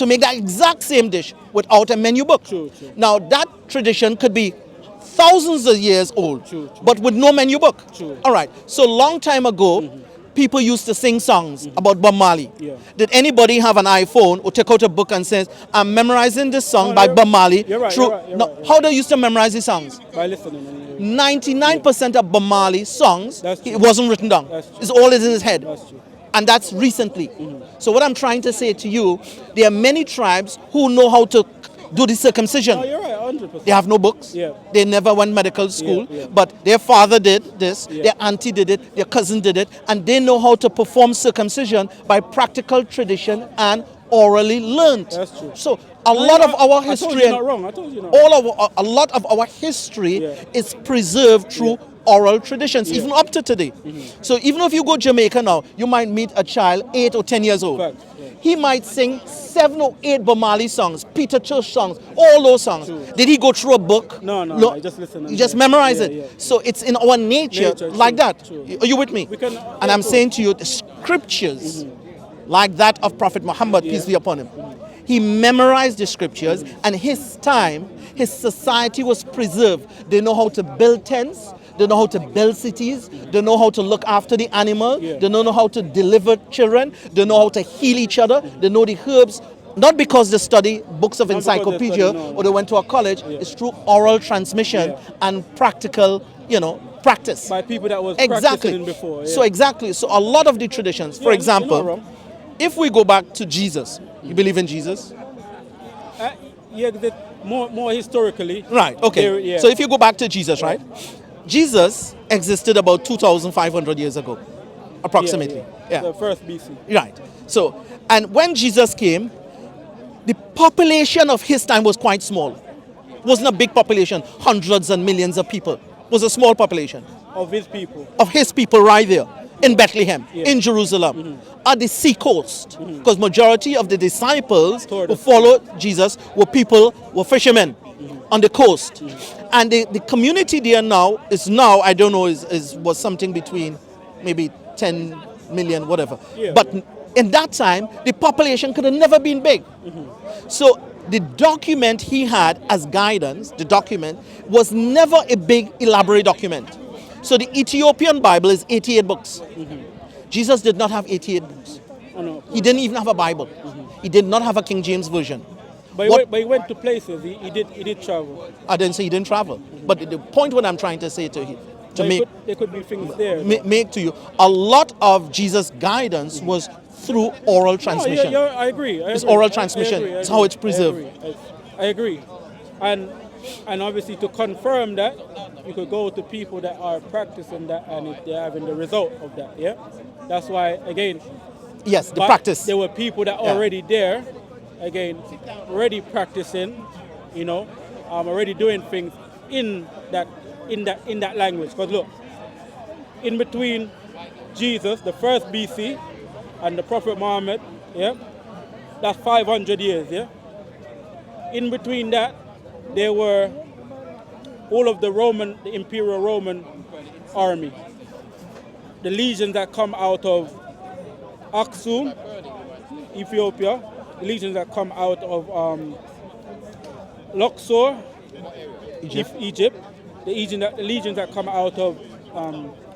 to make that exact same dish without a menu book. True. Now that tradition could be thousands of years old, True. but with no menu book. True. All right. So long time ago, people used to sing songs about Bob Marley. Yeah. Did anybody have an iPhone or take out a book and says, "I'm memorizing this song No, by you're- Bob Marley"? you're right, through- you're right, you're no, right, you're how they used to memorize these songs? By listening. And, 99% of Bob Marley songs, That's true. it wasn't written down. That's true. It's all in his head. That's true. And that's recently. So what I'm trying to say to you, there are many tribes who know how to do the circumcision. Oh, you're right, 100%. They have no books. Yeah. They never went medical school. Yeah. But their father did this, Yeah. their auntie did it, their cousin did it, and they know how to perform circumcision by practical tradition and orally learned. That's true. So a lot of our I told history, you not wrong. I told you not wrong. a lot of our history Yeah. is preserved through oral traditions, even up to today. So even if you go Jamaica now, you might meet a child 8 or 10 years old. Fact, yeah. He might sing 7 or 8 Bob Marley songs, Peter Church songs, all those songs. True. Did he go through a book? No, I just listen. You just memorize Yeah, it. yeah. So it's in our nature, Nature, like true, that. true. Are you with me? We can- and yeah, I'm true. saying to you, the scriptures, like that of Prophet Muhammad, peace be upon him, he memorized the scriptures, and his time, his society was preserved. They know how to build tents. They know how to build cities. They know how to look after the animal. Yeah. They know how to deliver children. They know how to heal each other. They know the herbs. Not because they study books of Not because they encyclopedia study, no. or they went to a college. Yeah. It's through oral transmission Yeah. and practical, practice. By people that was Exactly. practicing before. So exactly. So a lot of the traditions, for Yeah, you're not example, wrong. if we go back to Jesus, you believe in Jesus? More historically. Right, okay. There, yeah. So if you go back to Jesus, right? Jesus existed about 2,500 years ago, approximately. Yeah. The first BC. Right. So, and when Jesus came, the population of his time was quite small. It wasn't a big population, hundreds and millions of people. It was a small population Of his people. of his people right there in Bethlehem, Yeah. in Jerusalem, at the sea coast. Because majority of the disciples Toward who the sea. followed Jesus were fishermen on the coast. And the community there now, I don't know, was something between maybe 10 million, whatever. Yeah. But in that time, the population could have never been big. So the document he had as guidance, the document, was never a big, elaborate document. So the Ethiopian Bible is 88 books. Jesus did not have 88 books. Oh, no. He didn't even have a Bible. He did not have a King James Version. But he went to places. He did travel. I didn't say he didn't travel. But the point what I'm trying to say to But there could be things there. make to you, a lot of Jesus' guidance was through oral transmission. No, I agree. It's oral transmission. It's how it's preserved. I agree. And obviously to confirm that, you could go to people that are practicing that and if they're having the result of that, yeah? That's why, again, Yes, the but practice. there were people that Yeah. already there, again, already practicing, already doing things in that language. Because look, in between Jesus, the first BC, and the Prophet Muhammad, yeah, that's 500 years, yeah. In between that, there were all of the Imperial Roman army, the legions that come out of Aksum, Ethiopia, the legions that come out of Luxor, Egypt, the legions that come out of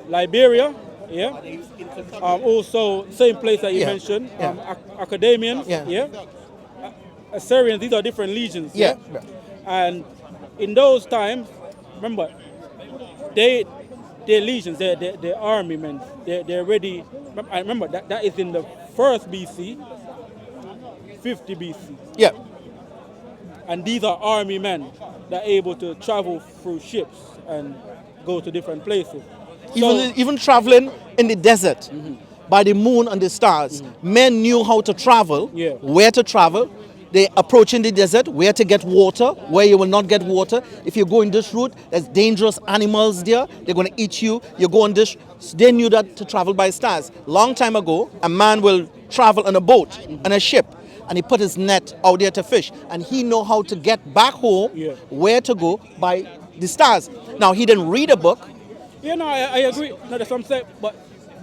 Liberia, yeah. Also, same place that you Yeah, mentioned, yeah. Academians, Yeah. yeah. Assyrians, these are different legions, Yeah. And in those times, remember, their legions, their army men, they're ready. I remember that is in the first BC, 50 BC. Yeah. And these are army men that are able to travel through ships and go to different places. Even traveling in the desert by the moon and the stars, men knew how to travel, Yeah. where to travel. They approaching the desert, where to get water, where you will not get water. If you go in this route, there's dangerous animals there. They're going to eat you. You go on this. They knew that to travel by stars. Long time ago, a man will travel on a boat, on a ship, and he put his net out there to fish. And he know how to get back home, Yeah. where to go by the stars. Now, he didn't read a book. Yeah, no, I agree. No, that's what I'm saying. But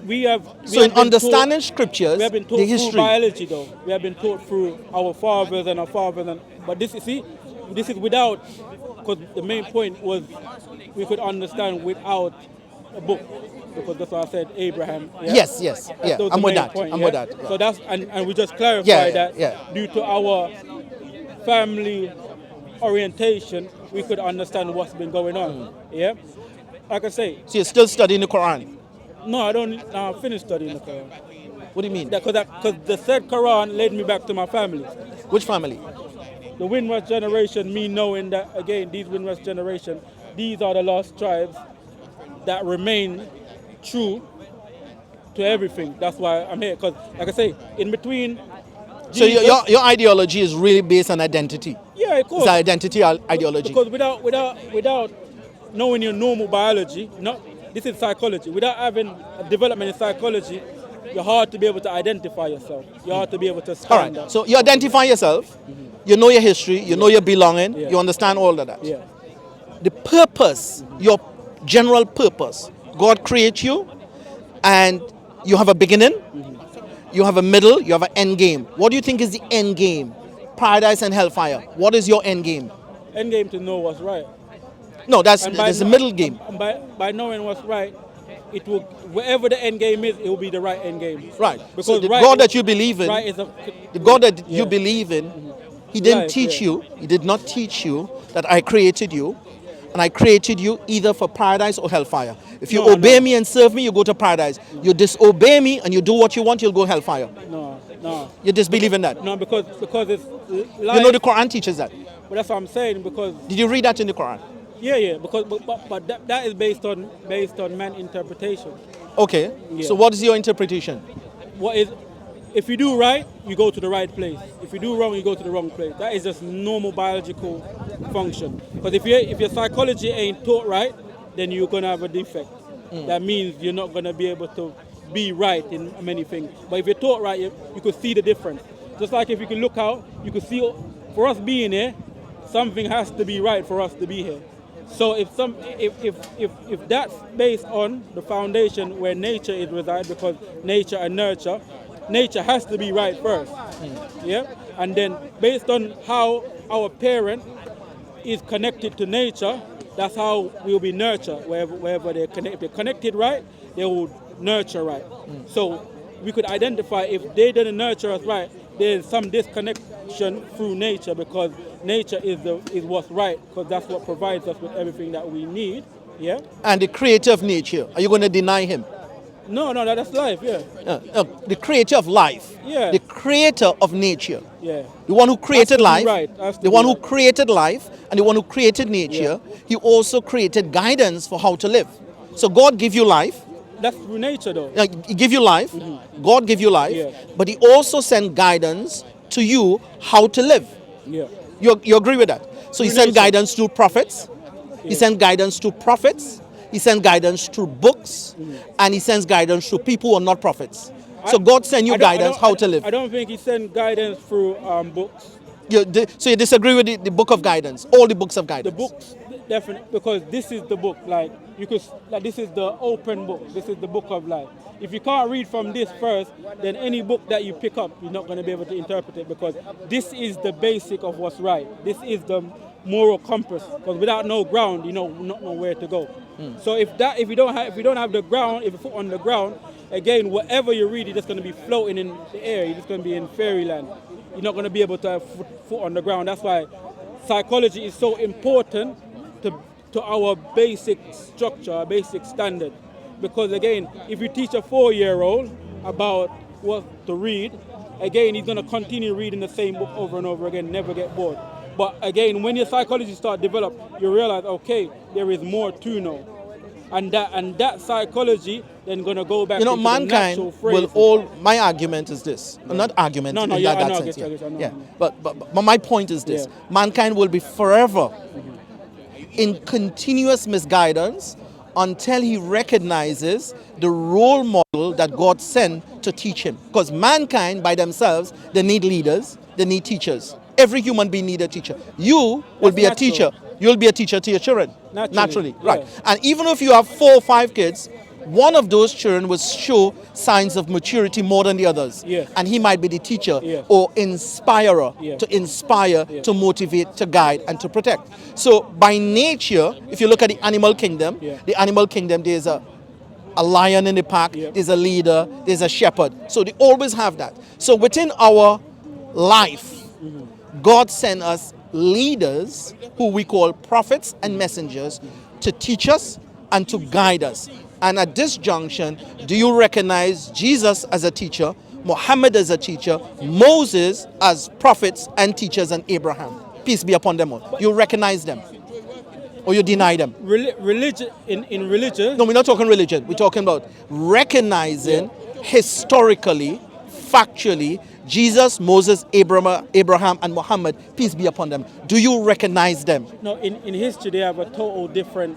we have. So in been understanding taught, scriptures, we have been taught the through history. biology, though. We have been taught through our fathers and our fathers, but this is this is without, because the main point was we could understand without a book, because that's why I said Abraham. Yeah? Yes, That yeah. was the I'm with main that. point, I'm yeah? with that. Yeah. So that's and we just clarified Yeah, that yeah. due to our family orientation, we could understand what's been going on. Yeah, like I say, So you're still studying the Quran. no, I don't. Finish studying the Quran. What do you mean? Because the third Quran led me back to my family. Which family? The Windrush generation, me knowing that, again, these Windrush generation, these are the lost tribes that remain true to everything. That's why I'm here. Because, like I say, in between. So Jesus, your ideology is really based on identity. yeah, of It's course. an identity ideology. Because without knowing your normal biology, this is psychology. Without having a development in psychology, you're hard to be able to identify yourself. You're hard to be able to All stand right. up. So you identify yourself. You know your history. You know your belonging. Yeah. You understand all of that. Yeah. The purpose, your general purpose, God creates you, and you have a beginning, you have a middle, you have an end game. What do you think is the end game? Paradise and hellfire. What is your end game? End game to know what's right. No, there's And by the middle game. and by knowing what's right, it will, wherever the end game is, it will be the right end game. Right. Because So the right God that you believe in, right is the God that yeah. you believe in, He didn't Life, teach yeah. you, He did not teach you that I created you, and I created you either for paradise or hellfire. If you No, obey no. me and serve me, you go to paradise. You disobey me and you do what you want, you'll go hellfire. No, You disbelieve in that. no, because it's life. You know the Quran teaches that. But that's what I'm saying. Because Did you read that in the Quran? yeah, because but that is based on man interpretation. Okay. Yeah. So what is your interpretation? What is, if you do right, you go to the right place. If you do wrong, you go to the wrong place. That is just normal biological function. Because if your psychology ain't taught right, then you're gonna have a defect. That means you're not gonna be able to be right in many things. But if you're taught right, you could see the difference. Just like if you can look out, you could see, for us being here, something has to be right for us to be here. So if that's based on the foundation where nature is reside, because nature and nurture, nature has to be right first. Yeah? And then based on how our parent is connected to nature, that's how we'll be nurtured wherever they're connected. If they're connected right, they will nurture right. So we could identify if they didn't nurture us right, there's some disconnection through nature, because nature is what's right, because that's what provides us with everything that we need. Yeah. And the creator of nature, are you going to deny him? No, that's life. Yeah. The creator of life. Yeah. The creator of nature. Yeah. The one who created be life, right. Has to the be one who right. created life, and the one who created nature, he also created guidance for how to live. So God give you life, That's through nature, though. He give you life, God give you life, Yeah. but he also send guidance to you how to live. Yeah. You agree with that? So he Through sent nature. guidance to prophets, he sent guidance to prophets, he sent guidance through books, and he sends guidance to people who are not prophets. So God send you guidance how to live. I don't think he sent guidance through books. So you disagree with the book of guidance, all the books of The guidance? books, definitely, because this is the book. This is the open book. This is the book of life. If you can't read from this first, then any book that you pick up, you're not going to be able to interpret it, because this is the basic of what's right. This is the moral compass. Because without no ground, you not know where to go. So if you don't have the ground, if you foot on the ground, again, whatever you read, you're just going to be floating in the air. You're just going to be in fairyland. You're not going to be able to have foot on the ground. That's why psychology is so important to our basic structure, our basic standard. Because again, if you teach a 4-year-old about what to read, again, he's going to continue reading the same book over and over again, never get bored. But again, when your psychology start develop, you realize, okay, there is more to know. And that psychology then going to go back into the mankind natural will phrases. all. My argument is this, not argument No, in yeah, I that know, I sense. get you, I know. Yeah. But my point is this: Yeah. mankind will be forever in continuous misguidance until he recognizes the role model that God sent to teach him. Because mankind by themselves, they need leaders, they need teachers. Every human being needs a teacher. You will That's be a natural. teacher. You'll be a teacher to your children. Naturally, Right. yeah. And even if you have 4 or 5 kids, one of those children will show signs of maturity more than the others. Yes. And he might be the teacher Yes. or inspirer Yes. to inspire, Yes. to motivate, to guide, and to protect. So by nature, if you look at the animal kingdom, Yeah. the animal kingdom, there's a lion in the pack, Yep. there's a leader, there's a shepherd. So they always have that. So within our life, God sent us leaders who we call prophets and messengers to teach us and to guide us. And at this junction, do you recognize Jesus as a teacher, Muhammad as a teacher, Moses as prophets and teachers, and Abraham? Peace be upon them all. You recognize them or you deny them? Religion in religion. No, we're not talking religion. We're talking about recognizing historically, factually, Jesus, Moses, Abraham, and Muhammad, peace be upon them. Do you recognize them? No, in history they have a total different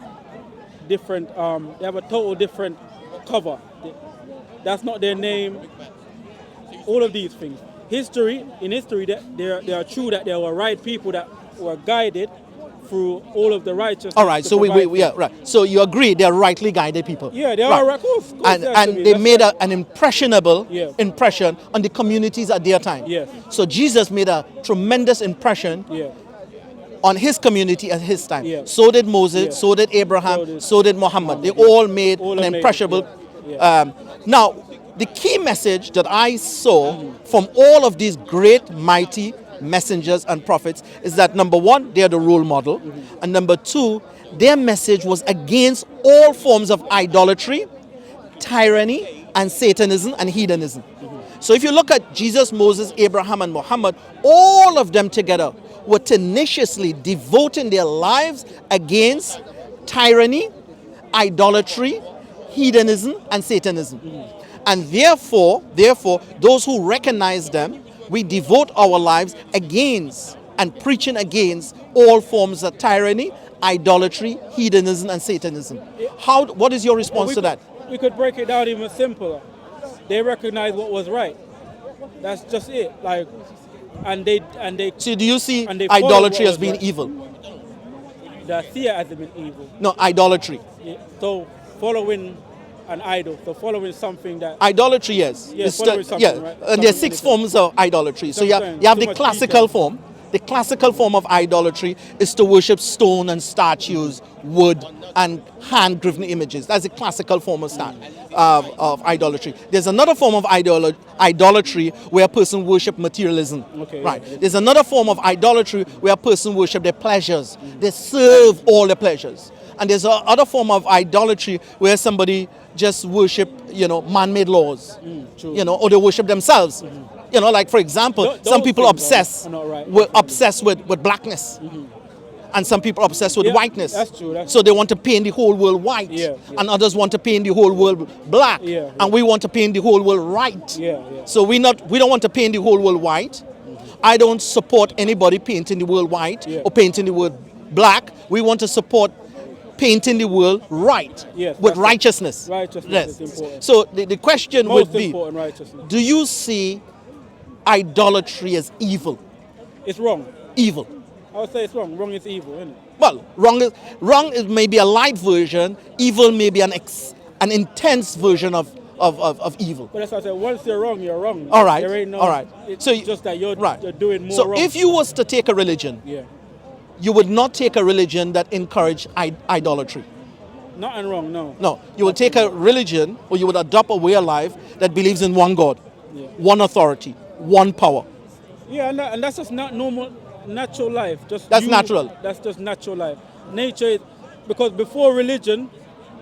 they have a total different cover. That's not their name. All of these things. In history, they are true that there were right people that were guided through all of the righteousness. All right, so right. So you agree they are rightly guided people? Yeah, they right. are. Of course, and they made an impressionable Yeah. impression on the communities at their time. Yes. So Jesus made a tremendous impression Yeah. on his community at his time. Yeah. So did Moses, Yeah. so did Abraham, So did Muhammad. They Yeah. all made All an have made it, impressionable. yeah. Now, the key message that I saw from all of these great, mighty messengers and prophets is that number one, they are the role model, and number two, their message was against all forms of idolatry, tyranny, and Satanism and hedonism. So if you look at Jesus, Moses, Abraham, and Muhammad, all of them together were tenaciously devoting their lives against tyranny, idolatry, hedonism, and Satanism. And therefore, those who recognize them, we devote our lives against and preaching against all forms of tyranny, idolatry, hedonism, and Satanism. What is your response to that? We could break it down even simpler. They recognize what was right. That's just it. Like, and they. So do you see and they follow idolatry what as being was right. evil? They see it as being evil. No, idolatry. Yeah. So following an idol, so following something that. Idolatry, yes. Yeah, It's following something, right? And there's Something 6 religious. forms of idolatry. So you Sometimes have too the much classical detail. form. The classical form of idolatry is to worship stone and statues, wood, and hand-driven images. That's the classical form of idolatry. There's another form of idolatry where a person worship materialism. Okay, right. yeah. There's another form of idolatry where a person worship their pleasures. They serve all the pleasures. And there's another form of idolatry where somebody just worship, man-made laws, True. or they worship themselves. Like for example, Those some people things obsess are not right. were obsessed with blackness, and some people obsessed with Yeah, whiteness. that's true, that's so they want to paint the whole world white, Yeah. and others want to paint the whole world black, Yeah. and we want to paint the whole world right. Yeah. So we don't want to paint the whole world white. I don't support anybody painting the world white Yeah. or painting the world black. We want to support painting the world right Yes, with that's righteousness. Righteousness Yes. is important. So the question Most would be, important righteousness. do you see idolatry as evil? It's wrong. Evil. I would say it's wrong. Wrong is evil, isn't it? Well, wrong is maybe a light version. Evil may be an intense version of evil. But that's why I said once you're wrong, you're wrong. All right. There ain't no. All right. It's So just that you're right. you're doing more So wrong. if you was to take a religion, Yeah. you would not take a religion that encourage idolatry. Nothing wrong. No. No, you would take a religion or you would adopt a way of life that believes in one God, Yeah. one authority, one power. Yeah, and that's just not normal, natural life. That's natural. That's just natural life. Nature is because before religion,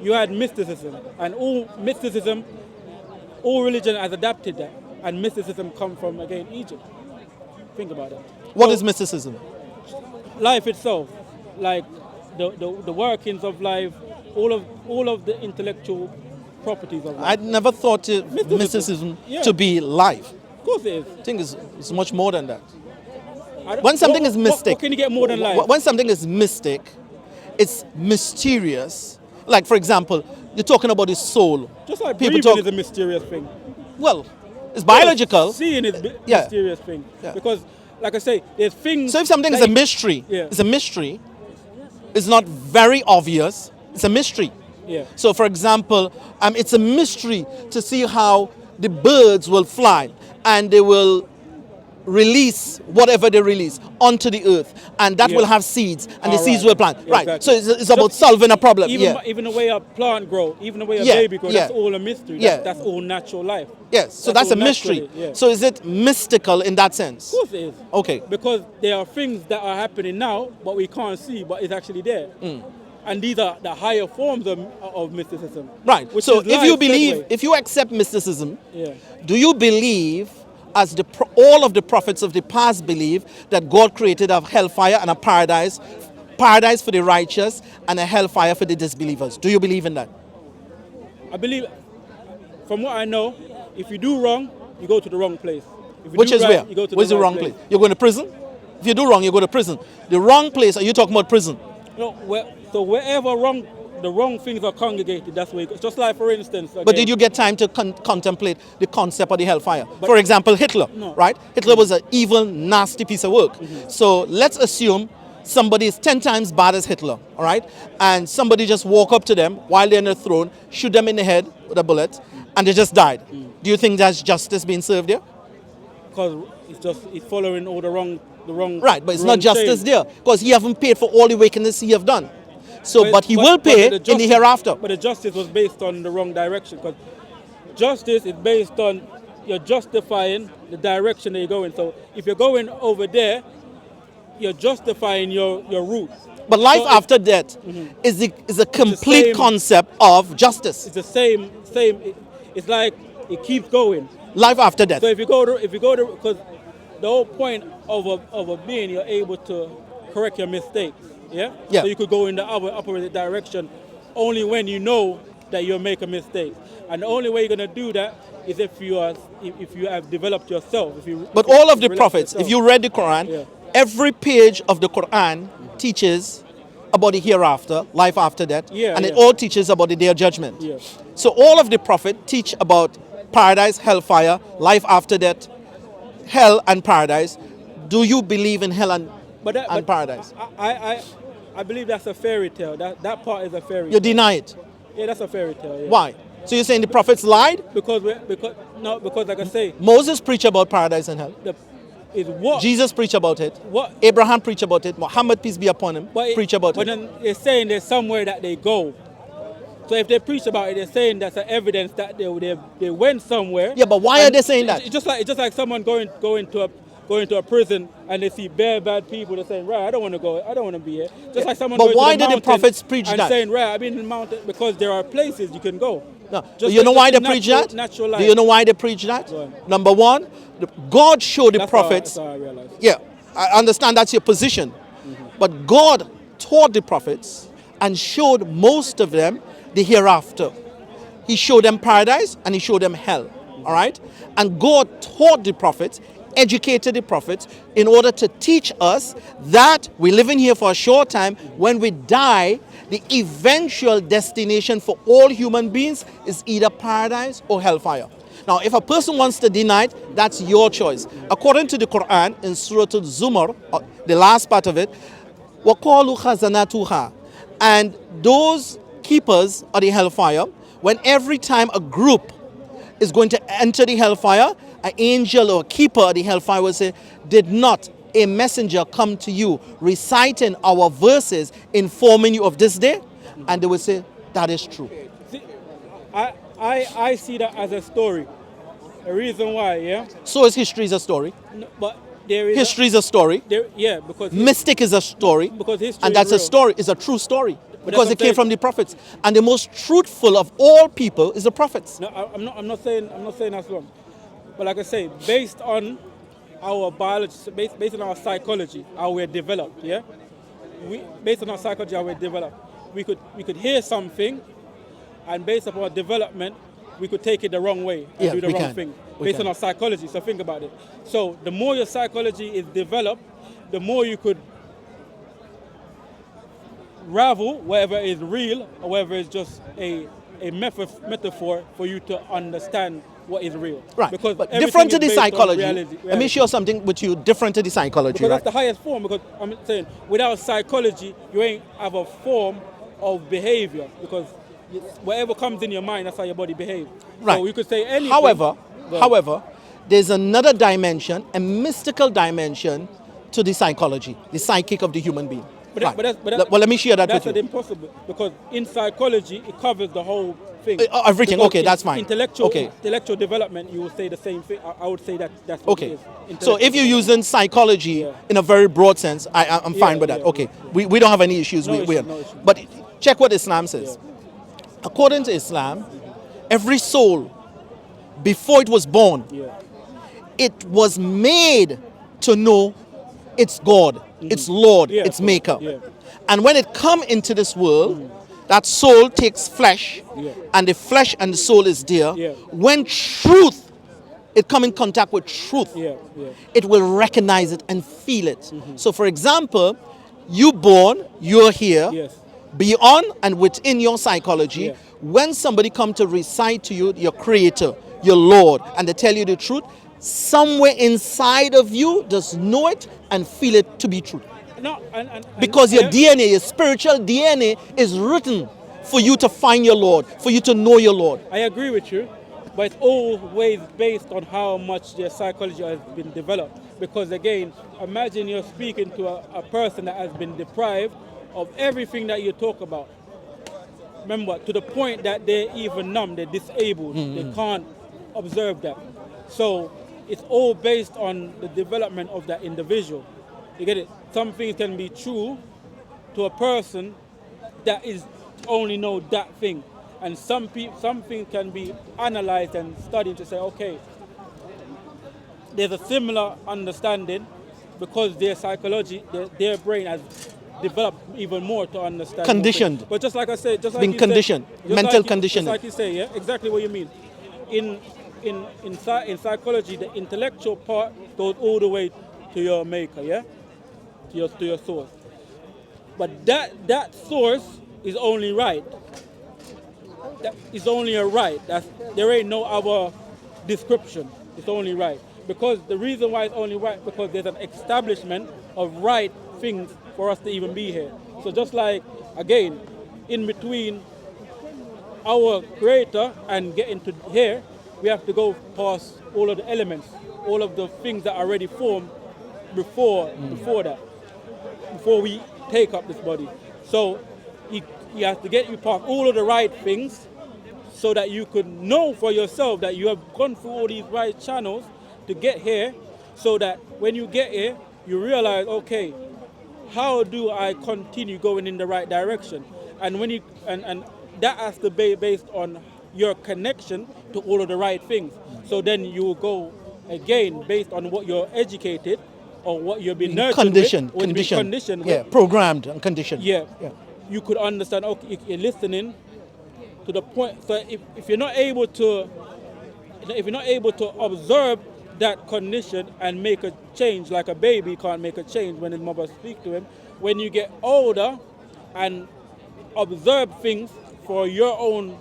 you had mysticism, and all religion has adapted that, and mysticism come from again Egypt. Think about that. What So, is mysticism? life itself, like the workings of life, all of the intellectual properties of life. I'd never thought mysticism to be life. Of course it is. I think it's much more than that. I don't- When something is what mystic, can you get more than life? when something is mystic, it's mysterious. Like for example, you're talking about the soul. Just like people breathing talk. is a mysterious thing. Well, it's biological. Seeing is a Yeah. mysterious thing. Yeah. Because, like I say, there's things. So if something is that a mystery, Yeah. it's a mystery. It's not very obvious. It's a mystery. Yeah. So, for example, it's a mystery to see how the birds will fly and they will release whatever they release onto the earth, and that Yeah. will have seeds, and the All seeds right. will plant. Yeah, Right. exactly. So it's about solving a problem. Even Yeah. even the way a plant grow, even the way a Yeah, baby grow, yeah. that's all a mystery. Yeah. That's all natural life. Yes. So that's all a mystery. naturally, yeah. So is it mystical in that sense? Of course it is. Okay. Because there are things that are happening now, but we can't see, but it's actually there. And these are the higher forms of mysticism. Right. Which So is if you life believe, segue. if you accept mysticism, Yeah. do you believe, as all of the prophets of the past believe, that God created a hellfire and a paradise for the righteous and a hellfire for the disbelievers? Do you believe in that? I believe, from what I know, if you do wrong, you go to the wrong place. If you Which do is right, where? You go to Where's the right wrong place? You're going to prison? If you do wrong, you go to prison. The wrong place, are you talking about prison? No, so wherever the wrong things are congregated, that's where you go. Just like, for instance, But did you get time to contemplate the concept of the hellfire? But- For example, Hitler, No. right? Hitler was an evil, nasty piece of work. So let's assume somebody is 10 times bad as Hitler, all right? And somebody just walk up to them while they're on the throne, shoot them in the head with a bullet, and they just died. Do you think that's justice being served there? Because it's following all the wrong Right, but it's wrong not justice chain. there because he haven't paid for all the wickedness he have done. So, but he will but pay the in the justice- hereafter. But the justice was based on the wrong direction, because justice is based on you're justifying the direction that you're going. So if you're going over there, you're justifying your route. But life So after death is a complete same- concept of justice. It's the same. It's like it keeps going. Life after death. So if you go to, because the whole point of a being, you're able to correct your mistakes. Yeah. Yeah. So you could go in the opposite direction, only when you know that you'll make a mistake. And the only way you're gonna do that is if you have developed yourself. But all of the relax prophets, if yourself. you read the Quran, Yeah. every page of the Quran teaches about the hereafter, life after death, Yeah, and it yeah. all teaches about the day of judgment. Yeah. So all of the prophets teach about paradise, hellfire, life after death, hell and paradise. Do you believe in hell and paradise? I believe that's a fairy tale. That part is a fairy You tale. deny it. Yeah, that's a fairy tale. Yeah. Why? So you're saying the prophets lied? Because like I say, Moses preached about paradise and hell. is what Jesus preached about it. What- Abraham preached about it. Muhammad, peace be upon him, preached about but it. then they're saying there's somewhere that they go. So if they preach about it, they're saying that's an evidence that they went somewhere. Yeah, but why are And they saying that? It's just like someone going to a prison and they see bare bad people. They're saying, right, I don't want to go. I don't want to be here. Just like someone. But going why to the did the mountain prophets preach and that? saying, right, I've been in the mountain, because there are places you can go. No. Just You know like why they natural- preach that? Natural Do life. you know why they preach that? Go on. Number one, God showed the That's prophets. how I realized. Yeah, I understand that's your position. But God taught the prophets and showed most of them the hereafter. He showed them paradise and he showed them hell. All right? And God taught the prophets, educated the prophets in order to teach us that we're living here for a short time. When we die, the eventual destination for all human beings is either paradise or hellfire. Now, if a person wants to deny it, that's your choice. According to the Quran, in Surah Al-Zumar, the last part of it, وَقَالُوا خَزَنَاتُهَا, and those keepers of the hellfire, when every time a group is going to enter the hellfire, an angel or a keeper of the hellfire will say, did not a messenger come to you reciting our verses, informing you of this day? And they will say, that is true. See, I see that as a story. A reason why, yeah. So is history is a story. No, but there is History is a story. because Mystic is a story. Because history And that's is a real. story, is a true story. Because what I'm it came saying. from the prophets. And the most truthful of all people is the prophets. No, I'm not saying that's wrong. But like I say, based on our biology, based on our psychology, how we're developed, yeah. Based on our psychology, how we're developed, we could hear something, and based upon our development, we could take it the wrong way and Yeah, do the we wrong can. thing We based can. on our psychology. So think about it. So the more your psychology is developed, the more you could ravel whether it's real or whether it's just a metaphor for you to understand what is real. Right. Because But everything different to is the based on psychology. reality. Let me share something with you different to the psychology. Because Right? that's the highest form. Because I'm saying without psychology, you ain't have a form of behavior. Because whatever comes in your mind, that's how your body behaves. Right. So you could say anything. However, Go on. however, there's another dimension, a mystical dimension to the psychology, the psychic of the human being. Right. Well, let me share that That's with you. impossible because in psychology it covers the whole thing. Everything. Because Okay, in that's fine. Intellectual development, you will say the same thing. I would say that's what Okay. it is. So if you're using psychology Yeah. in a very broad sense, I'm fine with that. yeah, Okay. We don't have any issues No with issue, it. no issue. But check what Islam says. According to Islam, every soul, before it was born, Yeah. it was made to know its God, its Lord, Yeah, its of course. Maker. Yeah. And when it come into this world, that soul takes flesh, Yeah. and the flesh and the soul is there. Yeah. When truth, it come in contact with truth, Yeah, yeah. it will recognize it and feel it. So for example, you born, you're here, Yes. beyond and within your psychology, Yeah. when somebody come to recite to you your creator, your Lord, and they tell you the truth, somewhere inside of you does know it and feel it to be true. No, Because your DNA, your spiritual DNA is written for you to find your Lord, for you to know your Lord. I agree with you, but it's always based on how much their psychology has been developed. Because again, imagine you're speaking to a person that has been deprived of everything that you talk about. Remember, to the point that they're even numb, they're disabled, they can't observe that. So it's all based on the development of that individual. You get it? Some things can be true to a person that is only know that thing, and some things can be analyzed and studied to say, okay, there's a similar understanding because their psychology, their brain has developed even more to understand. Conditioned. More. But just like I said, just like Been you conditioned. said, just Mental like conditioning. Just like you say, yeah, exactly what you mean. In psychology, the intellectual part goes all the way to your maker, yeah, to your source. But that source is only right. That is only a right. There ain't no other description. It's only right. Because the reason why it's only right, because there's an establishment of right things for us to even be here. So just like, again, in between our creator and getting to here, we have to go past all of the elements, all of the things that are already formed before that, before we take up this body. So he has to get you past all of the right things so that you could know for yourself that you have gone through all these right channels to get here, so that when you get here, you realize, okay, how do I continue going in the right direction? And when you and that has to be based on your connection to all of the right things. So then you will go again based on what you're educated or what you've been nurtured Conditioned. with, or been conditioned Yeah, with. programmed and conditioned. Yeah. You could understand, okay, you're listening to the point. So if you're not able to observe that condition and make a change, like a baby can't make a change when his mother speaks to him, when you get older and observe things for your own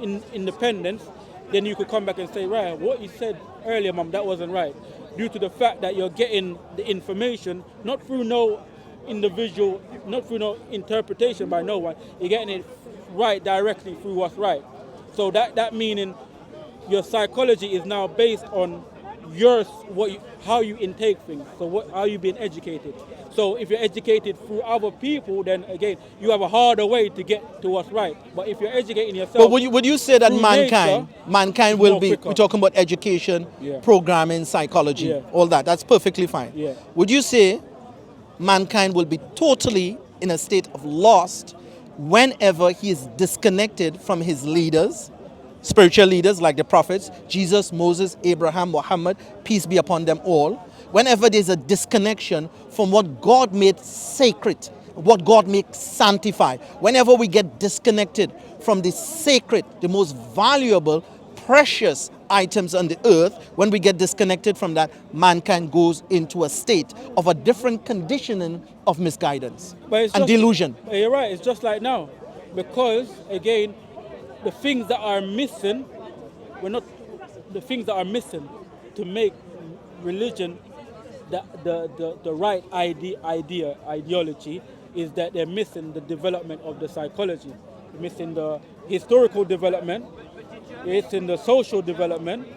independence, then you could come back and say, right, what you said earlier, Mom, that wasn't right. Due to the fact that you're getting the information not through no individual, not through no interpretation by no one, you're getting it right directly through what's right. So that meaning your psychology is now based on how you intake things. So how you being educated. So if you're educated through other people, then again you have a harder way to get to what's right. But if you're educating yourself, But would you say that through mankind it's will more be? quicker. We're talking about education, Yeah. programming, psychology, Yeah. all that. That's perfectly fine. Yeah. Would you say mankind will be totally in a state of lost whenever he is disconnected from his leaders, spiritual leaders like the prophets, Jesus, Moses, Abraham, Muhammad, peace be upon them all? Whenever there's a disconnection from what God made sacred, what God made sanctified, whenever we get disconnected from the sacred, the most valuable, precious items on the earth, when we get disconnected from that, mankind goes into a state of a different conditioning of misguidance and delusion. But you're right, it's just like now. Because, again, the things that are missing, the things that are missing to make religion the right ideology is that they're missing the development of the psychology. we're missing the historical development, we're missing the social development,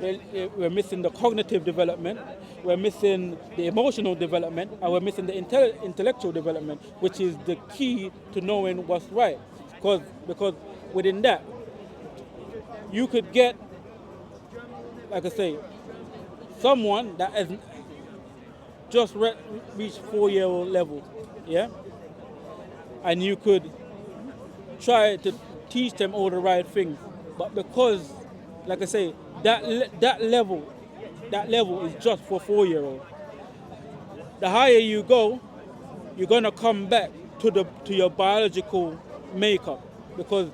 we're missing the cognitive development, we're missing the emotional development, and we're missing the intellectual development, which is the key to knowing what's right. Because within that, you could get, like I say, someone that has just reached 4-year-old level, yeah? And you could try to teach them all the right things. But because, like I say, that level is just for 4-year-old. The higher you go, you're gonna come back to your biological makeup, because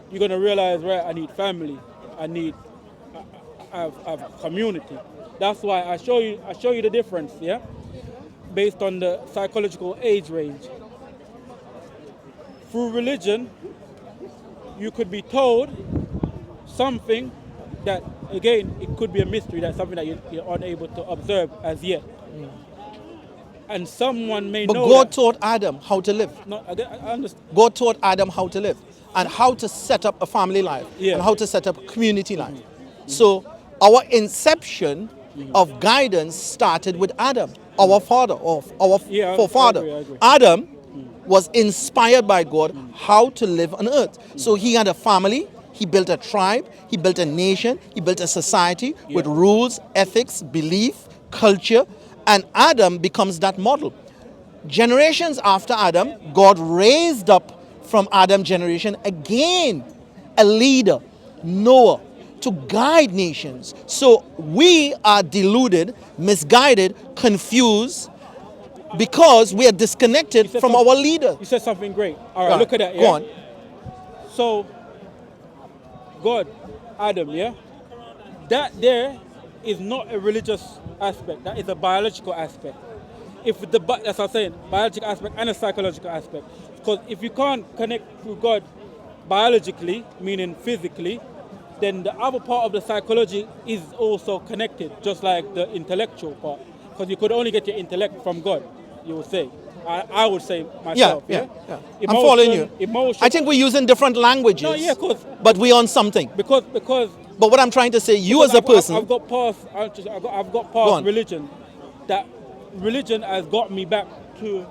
you're gonna realize, right, I need family, I have community. That's why I show you the difference, yeah, based on the psychological age range. Through religion, you could be told something that, again, it could be a mystery, that's something that you're unable to observe as yet. And someone may But know God that. taught Adam how to live. No, I understand. God taught Adam how to live and how to set up a family life Yeah. and how to set up a community life. So our inception of guidance started with Adam, our father, or our Yeah, forefather. I agree. Adam was inspired by God how to live on earth. So he had a family, he built a tribe, he built a nation, he built a society with rules, ethics, belief, culture, and Adam becomes that model. Generations after Adam, God raised up from Adam's generation again a leader, Noah, to guide nations. So we are deluded, misguided, confused, because we are disconnected from our leader. You said something great. All right, look at that. Yeah? Go on. So, God, Adam, yeah? That there is not a religious aspect. That is a biological aspect. That's what I'm saying, biological aspect and a psychological aspect. Because if you can't connect to God biologically, meaning physically, then the other part of the psychology is also connected, just like the intellectual part. Because you could only get your intellect from God, you would say. I would say myself. Yeah. Emotion, I'm following you. Emotion. I think we're using different languages. No, yeah, cause but we're on something. Because. But what I'm trying to say, you as a person. I've got past religion. That religion has got me back to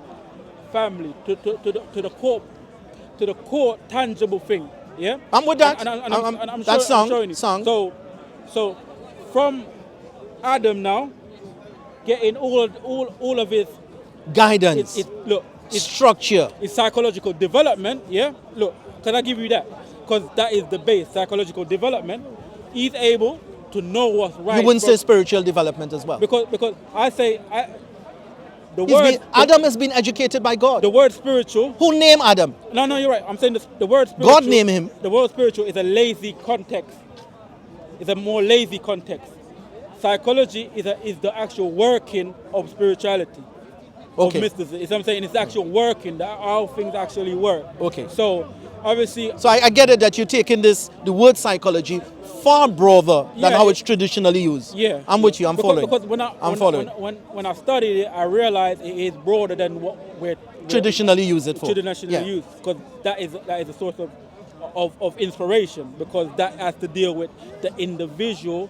family, to the core tangible thing. Yeah. I'm with that. I'm that's showing you. Song. So from Adam now, getting all of his guidance, structure, it's psychological development. Yeah. Look, can I give you that? Because that is the base, psychological development. He's able to know what's right. You wouldn't say spiritual development as well. Because I say Adam has been educated by God. The word spiritual. Who named Adam? No, you're right. I'm saying the word spiritual. God named him. The word spiritual is a lazy context. It's a more lazy context. Psychology is the actual working of spirituality. Okay. Of mysticism. You know what I'm saying? It's the actual working, how things actually work. Okay. So obviously. So I get it that you're taking the word psychology far broader than how it's traditionally used. Yeah. I'm with you. I'm following. Because when I studied it, I realized it is broader than what we're traditionally use it for. Traditionally used, because that is a source of inspiration, because that has to deal with the individual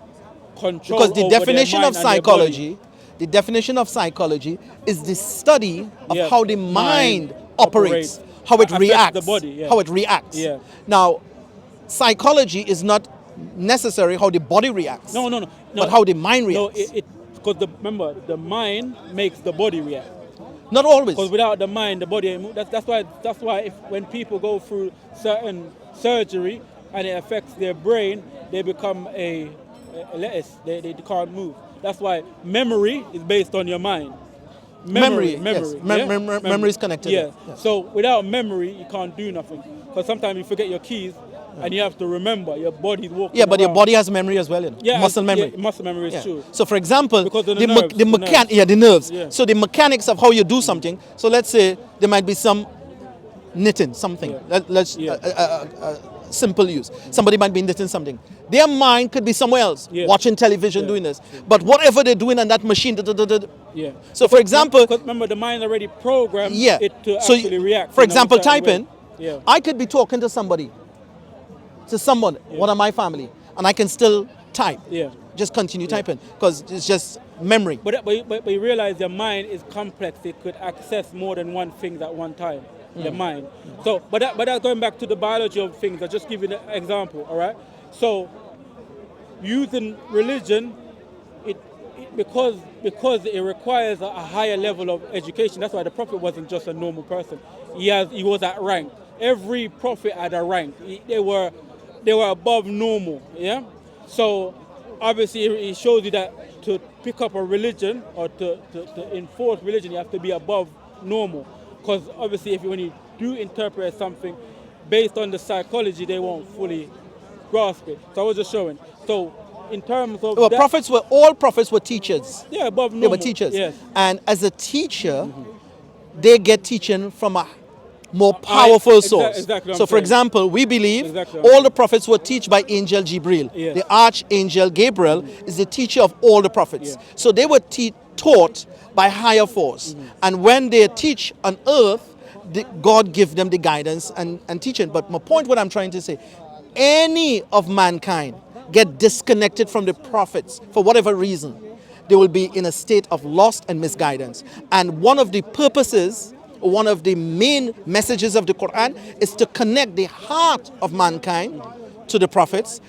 control. Because the over definition their of mind and psychology, the definition of psychology is the study of how the mind operates, how it reacts, the body, how it reacts. Yeah. Now, psychology is not necessarily how the body reacts. No. But how the mind reacts. No, because remember, the mind makes the body react. Not always. Because without the mind, the body. That's why when people go through certain surgery and it affects their brain, they become a lettuce. They can't move. That's why memory is based on your mind. Memory. Yes. Yeah? Memory is connected. Yeah. Yes. So without memory, you can't do nothing. Because sometimes you forget your keys, and you have to remember your body's walking. Yeah, but around. your body has memory as well. Muscle memory. Yeah, muscle memory is true. So, for example, because of the nerves. nerves. Yeah. So the mechanics of how you do something. So let's say there might be some knitting something. Yeah. Simple use. Somebody might be knitting something. Their mind could be somewhere else, watching television, doing this. But whatever they're doing on that machine, yeah. So, for example, because remember, the mind already programmed yeah. it to so actually react. For example, typing. Yeah. I could be talking to someone, one of my family, and I can still type. Yeah. Just continue typing because it's just memory. But you realize your mind is complex. It could access more than one thing at one time. Your mind. So, but that's going back to the biology of things. I'll just give you an example. All right. So, using religion, because it requires a higher level of education. That's why the prophet wasn't just a normal person. He was at rank. Every prophet had a rank. They were above normal. Yeah. So obviously it shows you that to pick up a religion or to enforce religion, you have to be above normal. Because obviously when you do interpret something based on the psychology, they won't fully grasp it. So I was just showing. So in terms of all prophets were teachers. Yeah, above normal. They were teachers. Yes. And as a teacher, they get teaching from a more powerful source. Exactly so for example, we believe all the prophets were taught by Angel Jibril. Yes. The archangel Gabriel is the teacher of all the prophets. Yeah. So they were taught by higher force. And when they teach on earth, God give them the guidance and teaching. But my point, what I'm trying to say, any of mankind get disconnected from the prophets for whatever reason, they will be in a state of lost and misguidance. And one of the purposes, one of the main messages of the Quran is to connect the heart of mankind to the prophets,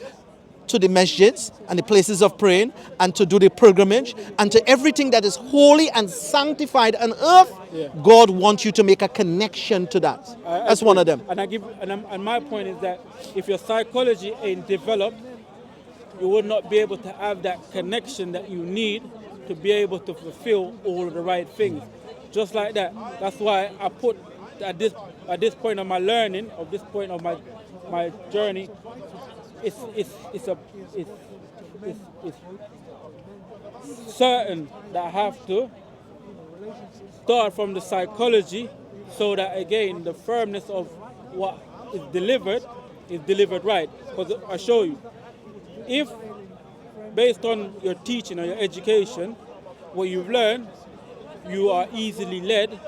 to the masjids and the places of praying, and to do the pilgrimage, and to everything that is holy and sanctified on earth. Yeah. God wants you to make a connection to that. That's one of them. And my point is that if your psychology ain't developed, you will not be able to have that connection that you need to be able to fulfill all of the right things. Just like that. That's why I put at this point of my learning, of this point of my journey, it's certain that I have to start from the psychology, so that again the firmness of what is delivered right. Because I show you, if based on your teaching or your education, what you've learned, you are easily led,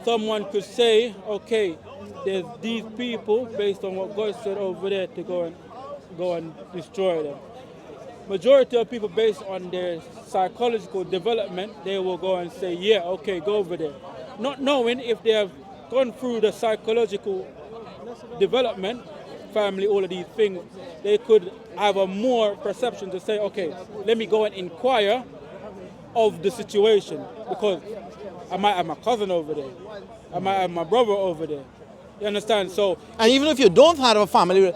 someone could say, okay, there's these people based on what God said over there to go and destroy them. Majority of people, based on their psychological development, they will go and say, yeah, okay, go over there. Not knowing if they have gone through the psychological development, family, all of these things, they could have a more perception to say, okay, let me go and inquire of the situation, because I might have my cousin over there, I might have my brother over there. You understand? So, and even if you don't have a family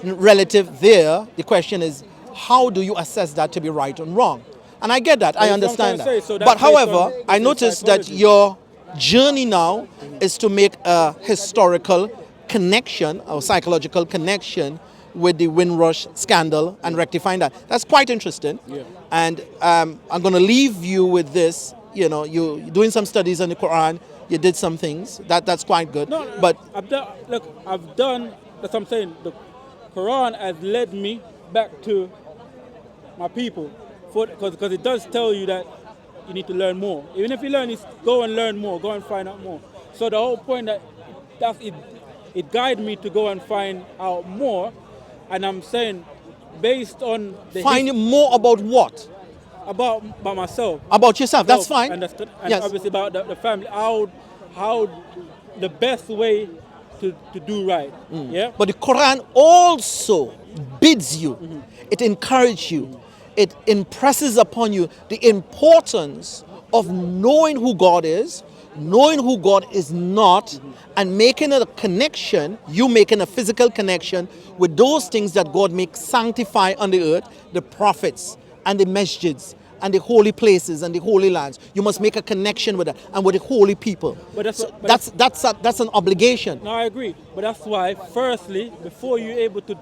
relative there, the question is, how do you assess that to be right and wrong? And I get that, I understand that. But however, I noticed that your journey now is to make a historical connection, or psychological connection, with the Windrush scandal and rectifying that. That's quite interesting. Yeah. And I'm going to leave you with this. You know, you're doing some studies on the Quran. You did some things. That's quite good. No, but I've done. That's what I'm saying. The Quran has led me back to my people, because it does tell you that you need to learn more. Even if you learn, it's go and learn more, go and find out more. So the whole point that's it. It guided me to go and find out more. And I'm saying, based on the find more about what? About myself. About yourself. That's fine. And yes. Obviously about the family. How the best way to do right. Yeah. But the Quran also bids you. It encourages you. It impresses upon you the importance of knowing who God is, knowing who God is not, and making a connection, you making a physical connection with those things that God makes sanctify on the earth, the prophets and the masjids and the holy places and the holy lands. You must make a connection with that and with the holy people. But that's an obligation. No, I agree. But that's why, firstly, before you're able to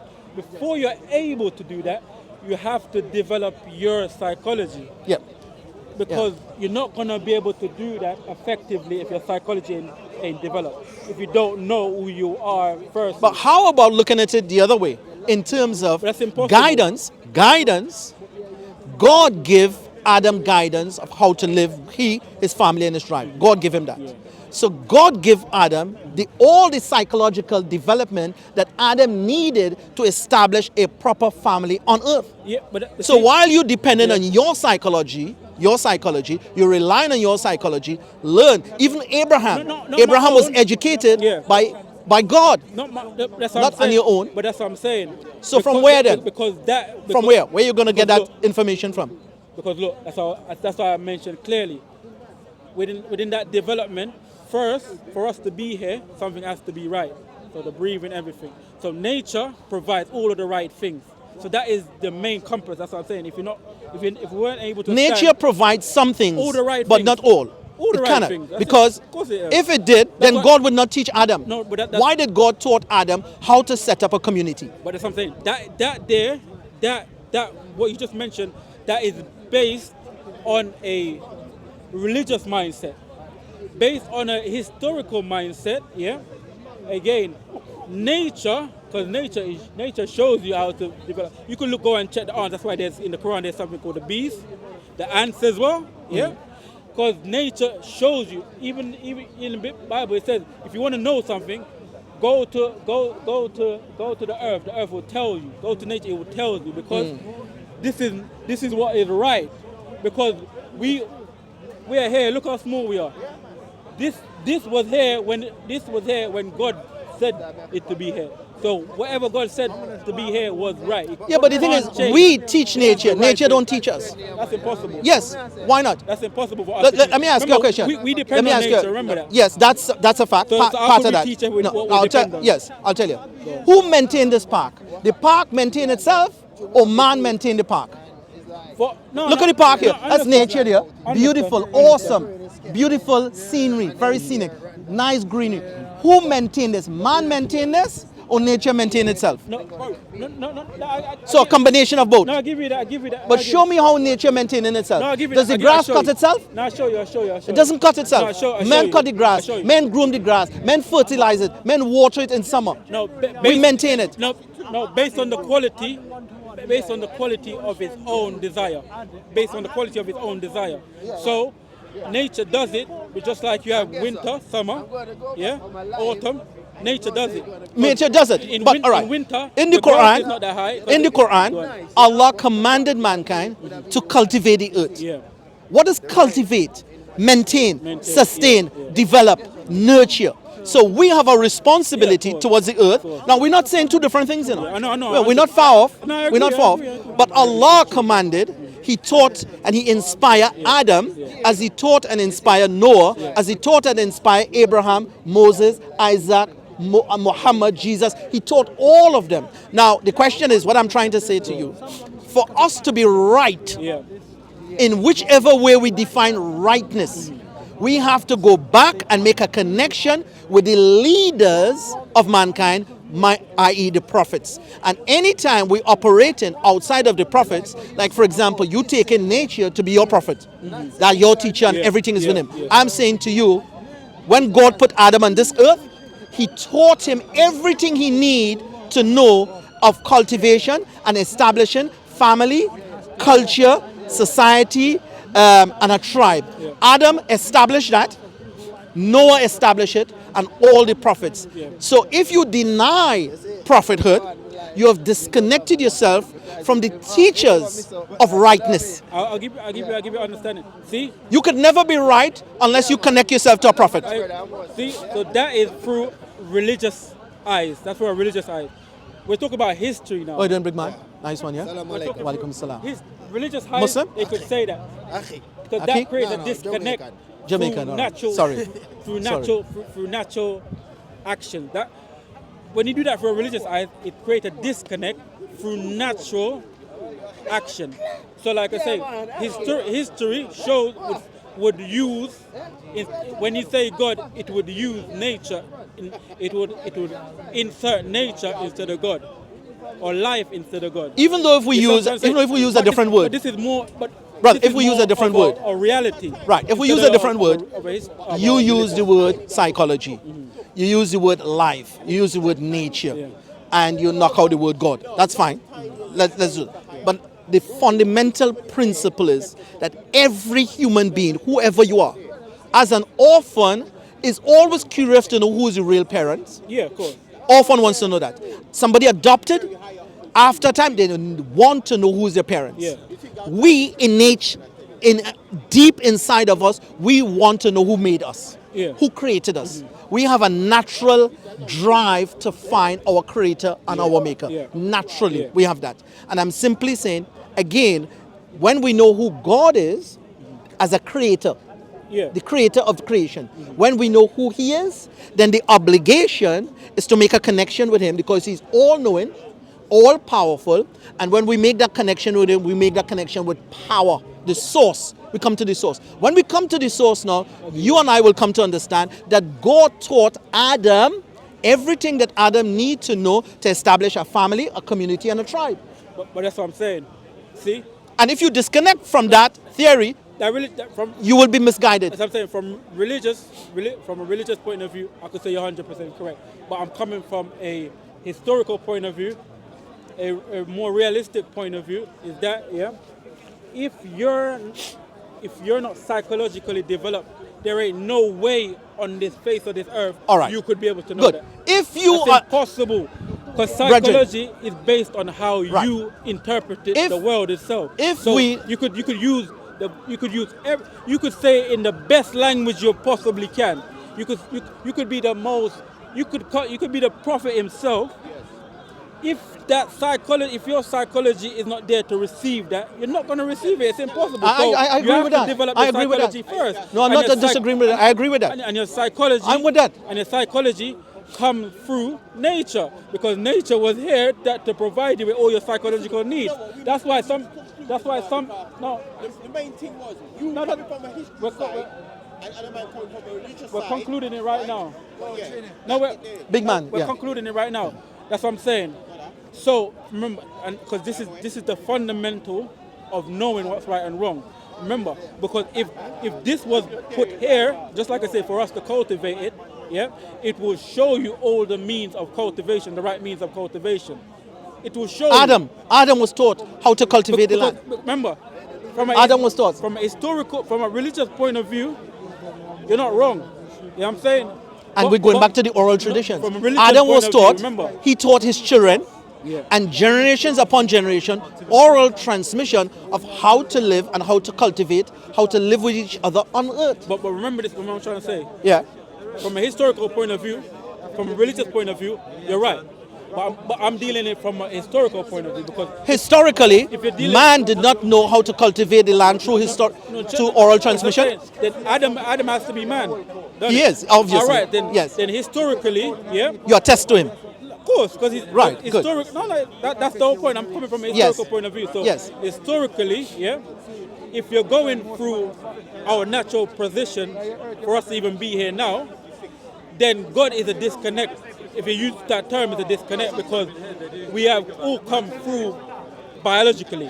do that, you have to develop your psychology. Yeah. Because you're not going to be able to do that effectively if your psychology ain't developed. If you don't know who you are first. But how about looking at it the other way? In terms of guidance, God give Adam guidance of how to live, he, his family, and his tribe. God gave him that. So God gave Adam all the psychological development that Adam needed to establish a proper family on earth. Yeah, but So while you're dependent on your psychology, you're relying on your psychology, learn. Even Abraham. No, Abraham my was own. educated Yeah. by God. That's what Not I'm saying. on your own. But that's what I'm saying. So from where then? Because that. From where? Where are you going to get that look, information from? Because look, that's why I mentioned clearly. Within that development, first, for us to be here, something has to be right. So the breathing, everything. So nature provides all of the right things. So that is the main compass. That's what I'm saying. If we weren't able to Nature stand, provides some things, all the right but things. not all. All the It right cannot. things. That's Because it. Of course it is. if it did, then why- God would not teach Adam. No, but Why did God taught Adam how to set up a community? But that's what I'm saying. That what you just mentioned, that is based on a religious mindset, based on a historical mindset. Yeah. Again, nature, because nature shows you how to develop. You can go and check the ants. That's why there's in the Quran there's something called the bees, the ants as well. Yeah. Because nature shows you. Even in the Bible it says if you want to know something, go to the earth. The earth will tell you. Go to nature, it will tell you, because this is what is right. Because we are here. Look how small we are. This was here when God said it to be here. So whatever God said to be here was right. Yeah, but the thing is, Change. we teach nature. Right Nature thing. don't teach us. That's impossible. Yes, why not? That's impossible for us. Let me ask you a Remember, question. We depend Let me on ask nature. you. Remember that. Yes, that's a fact. So how Part can of we that. teach it with what we I'll depend on? yes, I'll tell you. Who maintained this park? The park maintained itself, or man maintained the park? Look at the park here. That's nature there. Beautiful, awesome, beautiful scenery, very scenic, nice greenery. Who maintained this? Man maintained this, or nature maintained itself? No. So a combination of both. No, I give you that. But show me how nature maintains itself. No, I'll give you Does that. the grass cut itself? No, I'll show you. It doesn't cut itself. No, I'll show Men you. cut the grass. I'll show you. Men groom the grass. Men fertilize it. Men water it in summer. No, We maintain it. No, based on the quality of its own desire. Based on the quality of its own desire. So, nature does it, but just like you have winter, summer, yeah, autumn. Nature does it. Nature does it. But all right. In winter, in the grass is Quran, not that high. in the Quran, Allah commanded mankind to cultivate the earth. Yeah. What does cultivate? Maintain, sustain, yeah. develop, nurture. So we have a responsibility Yeah, of course. towards the earth. Now we're not saying two different things, you know. I know. Well, we're not far off. No, I We're not agree, far I off. agree. But Allah commanded, He taught and He inspired Adam, as He taught and inspired Noah, as He taught and inspired Abraham, Moses, Isaac, Muhammad, Jesus. He taught all of them. Now the question is, what I'm trying to say to you, for us to be right Yeah. in whichever way we define rightness, we have to go back and make a connection with the leaders of mankind, i.e. the prophets. And anytime we operate in outside of the prophets, like for example, you take in nature to be your prophet, that your teacher and Yeah, everything is with him. yeah. I'm saying to you, when God put Adam on this earth, He taught him everything he need to know of cultivation and establishing family, culture, society, and a tribe. Yeah. Adam established that, Noah established it, and all the prophets. Yeah. So if you deny prophethood, you have disconnected yourself from the teachers of rightness. I'll give you understanding. See, You could never be right unless you connect yourself to a prophet. so that is through religious eyes. That's through a religious eyes. We're talking about history now. Oh, you doing, big man? Nice one, yeah? Assalamu We're alaikum. talking- Walaikum salam. His religious eyes, Muslim? they could say that. Akhi. Because Akhi? that creates No, a no, disconnect Jamaican. Jamaican, through all right. natural, Sorry. through natural action. That when you do that for a religious eye, it creates a disconnect through natural action. So, like I say, history shows would use when you say God, it would use nature. It would insert nature instead of God, or life instead of God. Even though if we use a different word. But this is more. Brother, this if is we use more a different of word. a reality. Right, if we use instead a different word, you use the word psychology. You use the word life. You use the word nature. Yeah. And you knock out the word God. That's fine. Let's do it. But the fundamental principle is that every human being, whoever you are, as an orphan, is always curious to know who's your real parents. Yeah, of course. Orphan wants to know that. Somebody adopted, after time, they want to know who's their parents. Yeah. We deep inside of us, we want to know who made us, Yeah. who created us. We have a natural drive to find our creator and our maker. Yeah. Naturally, Yeah. we have that. And I'm simply saying, again, when we know who God is as a creator, Yeah. the creator of creation, when we know who he is, then the obligation is to make a connection with him, because he's all-knowing, all-powerful, and when we make that connection with him, we make that connection with power, the source. We come to the source. When we come to the source now, you and I will come to understand that God taught Adam everything that Adam needs to know to establish a family, a community, and a tribe. But that's what I'm saying. See? And if you disconnect from that theory, From you will be misguided. as I'm saying, from a religious point of view, I could say you're 100% correct. But I'm coming from a historical point of view, a more realistic point of view. Is that if you're not psychologically developed, there ain't no way on this face of this earth All right. you could be able to know Good. that. If you That's are impossible. Because Brethren. psychology is based on how Right. you interpret If- the world itself. if so we- you could say in the best language you possibly can. You could be the most. You could be the prophet himself. If your psychology is not there to receive that, you're not going to receive it. It's impossible. So I you agree have with to that. develop I the agree with that. psychology first. No, I'm And not your disagreeing with that. I agree with that. And your psychology. I'm with that. And your psychology comes through nature, because nature was here to provide you with all your psychological needs. That's why some. No. The main thing was you No, coming from a history we're- side and a man coming from a religious We're side. concluding it right now. Yeah. No, Big man, We're yeah. concluding it right now. That's what I'm saying. So remember, and because this is the fundamental of knowing what's right and wrong. Remember, because if this was put here, just like I say, for us to cultivate it, it will show you all the means of cultivation, the right means of cultivation. It will show you. Adam was taught how to cultivate the land. Remember, Adam was taught. from a religious point of view, you're not wrong. You know what I'm saying? And we're going back to the oral traditions. From a religious Adam point was of view, taught, remember. he taught his children, Yeah. and generations upon generation, oral transmission of how to live and how to cultivate, how to live with each other on earth. But remember this, what I'm trying to say. Yeah. From a historical point of view, from a religious point of view, you're right. But I'm dealing it from a historical point of view, because Historically, If you're dealing- man did not know how to cultivate the land through through oral transmission. Then Adam has to be man. don't He it? is, obviously. All right, then, Yes. then historically, You attest to him. of course, because he's Right, good. historic. No, that's the whole point. I'm coming from a Yes. historical point of view. So Yes. historically, if you're going through our natural position for us to even be here now, then God is a disconnect. If you use that term, it's a disconnect, because we have all come through biologically.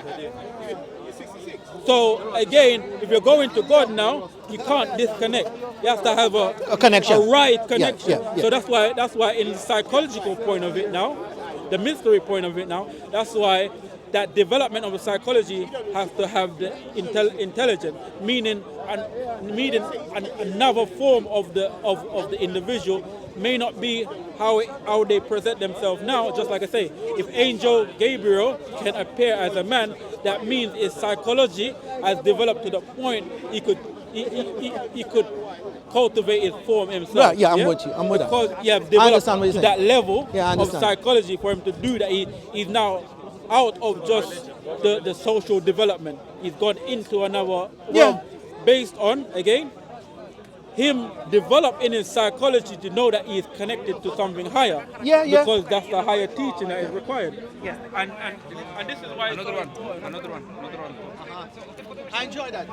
So again, if you're going to God now, you can't disconnect. You have to have A connection. a right connection. yeah, yeah. So that's why in the psychological point of it now, the mystery point of it now, that's why that development of the psychology has to have the intelligence, meaning another form of the individual may not be how they present themselves now. Just like I say, if Angel Gabriel can appear as a man, that means his psychology has developed to the point he could cultivate his form himself. Right, yeah, I'm with you. I'm with that. Because you have I developed understand what you're to saying. that level Yeah, I of understand. psychology for him to do that. He's now out of just the social development. He's gone into another realm based on, again, him developing his psychology to know that he is connected to something higher. Yeah. Because that's the higher teaching that is required. Yeah. And this is why Another one. I enjoy that.